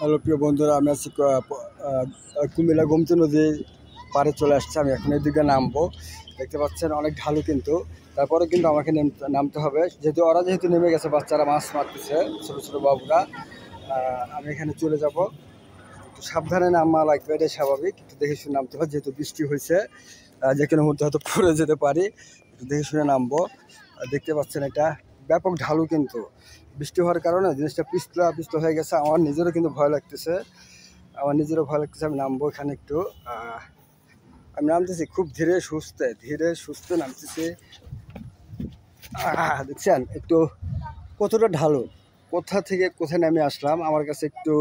Hello প্রিয় বন্ধুরা, আমি আছি কুমিল্লা গোমতী নদী পাড়ে চলে আসছি। আমি এখন এদিকে নামবো। দেখতে পাচ্ছেন অনেক ঢালু, কিন্তু তারপরে কিন্তু আমাকে নামতে হবে, যেহেতু নেমে গেছে। বাচ্চারা মাছ মারতেছে, ছোটো ছোটো বাবুরা। আমি এখানে চলে যাব। একটু সাবধানে নামা লাগবে, এটাই স্বাভাবিক। একটু দেখে শুনে নামতে হবে, যেহেতু বৃষ্টি হয়েছে। যে কোনো মুহূর্তে হয়তো পড়ে যেতে পারি। একটু দেখে শুনে নামবো। দেখতে পাচ্ছেন এটা ব্যাপক ঢালু, কিন্তু বৃষ্টি হওয়ার কারণে জিনিসটা পিছলা হয়ে গেছে। আমার নিজেরও কিন্তু ভয় লাগতেছে, আমি নামবো এখানে একটু। আমি নামতেছি খুব ধীরে সুস্থে নামতেছি। দেখছেন একটু কতটা ঢালু, কোথা থেকে কোথায় নেমে আসলাম। আমার কাছে একটু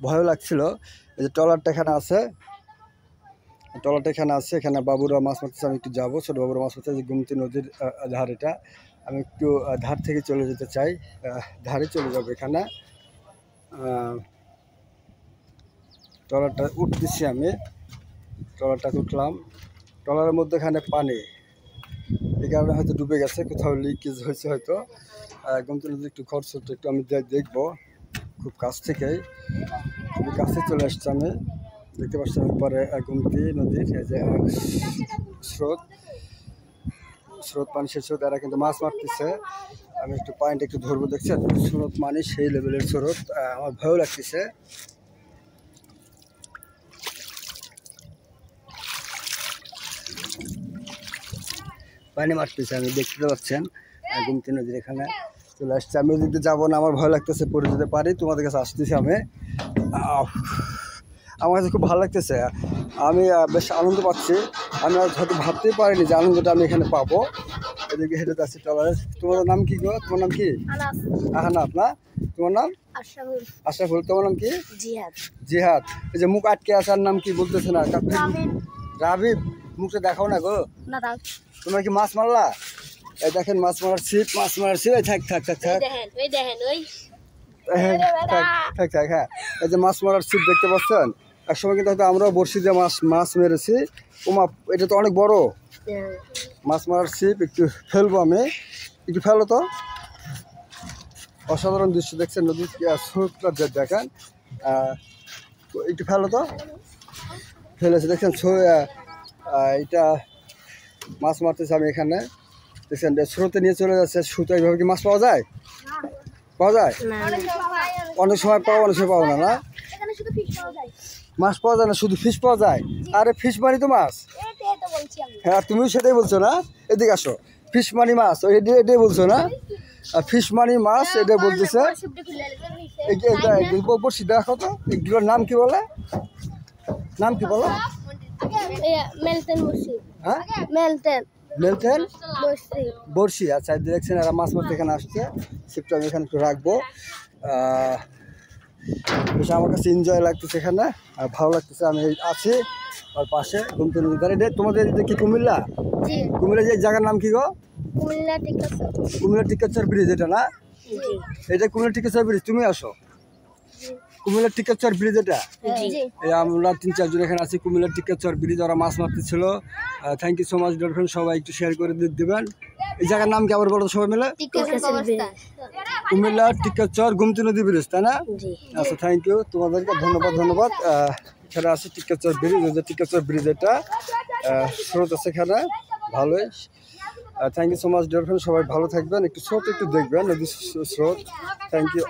ভয় লাগছিল। এই যে ট্রলারটা এখানে আছে, এখানে বাবুরা মাছ মারতেছে। আমি একটু যাবো, ছোটো বাবুরা মাছ মারতেছে। গোমতী নদীর ধার এটা। আমি একটু ধার থেকে চলে যেতে চাই, ধারে চলে যাবো। এখানে ট্রলারটা উঠতেছি, আমি ট্রলারটা উঠলাম। ট্রলারের মধ্যে এখানে পানি, এই কারণে হয়তো ডুবে গেছে, কোথাও লিকেজ হয়েছে হয়তো। গোমতী নদী একটু খরচটা একটু আমি দেখবো খুব কাছ থেকেই। খুবই কাছে চলে আসছে আমি। দেখতে পাচ্ছেন পরে গোমতী নদীর যে পানির স্রোত, এরা কিন্তু মাছ মারতেছে। আমি একটু পয়েন্ট একটু ধরবো। দেখছেন স্রোত মানে সেই লেভেলের স্রোত, আমার ভয়ও লাগতেছে। পানি মারতেছে, আমি দেখতে পাচ্ছেন গোমতী নদীর এখানে চলে আসছে। আমি ওদিকে যাবো না, আমার ভয় লাগতেছে পড়ে যেতে পারি। তোমাদের কাছে আসতেছি আমি। আমার কাছে খুব ভালো লাগতেছে, আমি বেশ আনন্দ পাচ্ছি। আমি হয়তো ভাবতেই পারিনি যে আনন্দটা আমি এখানে পাবো। এদিকে হেঁটে যাচ্ছি ট্রলারে। তোমার নাম কি গো? তোমার নাম কি? আহানাফ না? তোমার নাম? আশরাফুল। তোমার নাম কি? জিহাদ। এই যে মুখ আটকে আসার নাম কি বলতেছে না? রাবিব। মুখটা দেখাও না গো। তোমরা কি মাছ মারলা? এই দেখেন মাছ মারার ছিপ, থাক। হ্যাঁ, এই যে মাছ মারার ছিপ দেখতে পাচ্ছেন। একসময় কিন্তু হয়তো আমরাও বড়শি দিয়ে মাছ মেরেছি। ওমা, এটা তো অনেক বড় মাছ মারার ছিপ। একটু ফেলবো আমি, একটু ফেলো তো। অসাধারণ দৃশ্য দেখছেন, নদীর স্রোতটা দেখেন। একটু ফেলো তো। ফেলেছে দেখছেন, এটা মাছ মারতেছে আমি এখানে। দেখছেন স্রোতে নিয়ে চলে যাচ্ছে সুতো। এইভাবে কি মাছ পাওয়া যায়? অনেক সময় পাও, অনেক সময় পাও না। না, মাছ পাওয়া যায় না, শুধু ফিশ পাওয়া যায়। আরে ফিশ মানি তো মাছ। হ্যাঁ, তুমিও সেটাই বলছো না? এদিকে আসো। ফিশ মানি মাছ, এটাই বলছো না? ফিশ মানি মাছ এটা বলতেছে। বলছি দেখো তো, এগুলোর নাম কি বলে? হ্যাঁ, মেলটেন বড়শি। আচ্ছা, দেখছেন এরা মাছ মারতে এখানে আসছে। ছিপটা আমি এখানে একটু রাখবো। বেশ আমার কাছে এনজয় লাগতেছে এখানে, আর ভালো লাগতেছে। আমি আছি আর পাশে গোমতী নদী ধারে। তোমাদের কি কুমিল্লা? কুমিল্লা যে জায়গার নাম কি গো? কুমিল্লা টিকাচর ব্রিজ, এটা না? এটা কুমিল্লা টিকাচর ব্রিজ। তুমি আসো কুমিল্লা টিকাচর ব্রিজ, এটা এই আমরা 3-4 জন এখানে আছি। কুমিল্লা টিকাচর ব্রিজ, ওরা মাছ মারতেছিল। Thank you so much Dolphin, সবাই একটু শেয়ার করে দেবেন। এই জায়গার নাম কি আবার বলো সবাই মিলে? কুমিল্লা টিকাচর গোমতী নদী ব্রিজ, তাই না? আচ্ছা, থ্যাংক ইউ, তোমাদেরকে ধন্যবাদ। এখানে আছে টিকাচর ব্রিজ, টিকাচর ব্রিজ এটা স্রোত আছে এখানে ভালোই। Thank you so much Dolphin, সবাই ভালো থাকবেন। একটু স্রোত একটু দেখবেন, নদীর স্রোত। Thank you.